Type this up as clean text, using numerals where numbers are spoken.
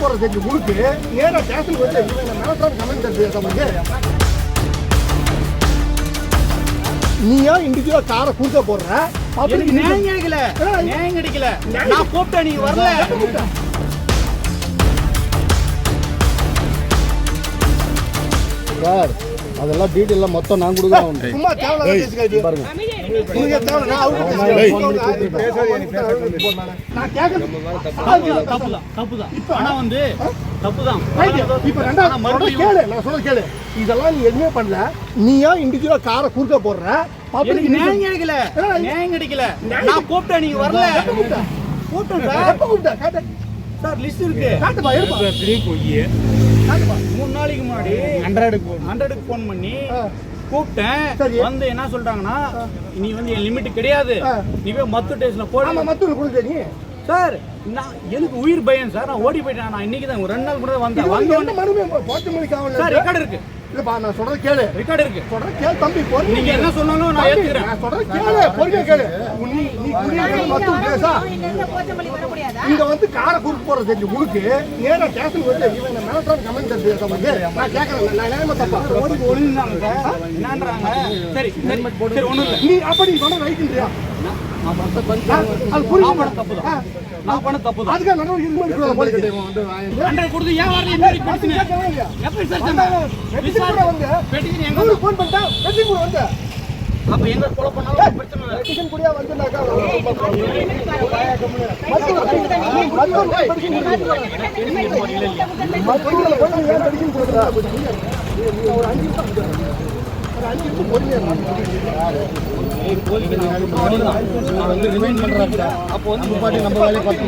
போற தெரிஞ்சு உங்களுக்கு நேரா ஸ்டேஷனுக்கு வந்து மிரட்டுறான்னு கமெண்ட் தருது. நீயா இண்டிவிஜுவலா காரை குறுக்க போடுற எனக்கு நியாயம் கிடைக்கல, நியாயம் கிடைக்கல. நான் கூப்பிட்டேன், நீங்க வரல. சார் அதெல்லாம் டீட்டெயிலாம் மொத்தம் நான் கொடுக்குறேன். சும்மா தேவையில்லாத பேசிக்காதீங்க பாருங்க. நீங்க தேவை நான் தப்புதான். ஆனா வந்து தப்புதான். இப்ப ரெண்டாவது கேளு, நான் சொல்ல கேளு. இதெல்லாம் நீ எதுவுமே பண்ணல. நீயா இண்டிவிஜுவலா காரை குறுக்க போடுற. எனக்கு நியாயம் கிடைக்கல, நியாயம் கிடைக்கல. நான் கூப்பிட்டேன், நீங்க வரல. கூப்பிட்டேன் சார். எப்ப கூப்பிட்ட காட்டு சார், லிஸ்ட் இருக்கு. காட்டுப்பா எடுப்பா. போய் 3 நாளைக்கு முன்னாடி 100க்கு ஃபோன் பண்ணி கூப்பிட்டேன். வந்து என்ன சொல்றாங்கன்னா, நீ வந்து என் லிமிட் கிடையாது, நீ போய் மத்து டேஸ்ட்ல போடு. ஆமா மத்து கொடுங்க நீ. சார் நான் எனக்கு உயிர் பயம் சார், நான் ஓடி போயிட்டேன். நான் இன்னைக்கு தான் 2 நாள் கூட வந்தேன். வந்து மறுபடியும் 10 மணிக்கு ஆகல சார். ரெக்கார்ட் இருக்கு. இல்லப்பா நான் சொல்றது கேளு. ரெக்கார்ட் இருக்கு. சொல்றது கேளு தம்பி. பொறுமையா நீங்க என்ன சொன்னாலும் நான் ஏத்துக்கிறேன். நான் சொல்றது கேளு, பொறுமையா கேளு. நீ குடியா மத்து பேசா இங்க வந்து காரை குறுக்கு போறது தெரிஞ்சு உங்களுக்கு நேரா ஸ்டேஷனுக்கு வந்து இவங்க மிரட்டுறான்னு கமெண்ட் தருது. நான் கேட்கறேன், நான் நியாயமா தப்பா ஒழுங்குதாங்க சார், என்னன்றாங்க. சரி சரி சரி, ஒண்ணும் இல்லை. நீ அப்படி பண்ண ரைட்டுன்றியா? நான் பண்ண தப்பு தான். நான் பண்ண தப்பு தான். அதுக்காக நடவடிக்கை இது மாதிரி போல போலீஸ் அண்டை கொடுத்து ஏன் வரல? இன்னொரு பிரச்சனை எப்படி சார் சொன்னாங்க? விசாரணை வந்து பெட்டிஷன் எங்க ஃபோன் பண்ணிட்டா வெட்டி கூட வந்து அப்ப எங்க கொலை பண்ணாலும் பிரச்சனை இல்லை. பெட்டிஷன் கூடயா வந்துனாக்கா அப்போ வந்து நம்ம வேலையை பார்த்து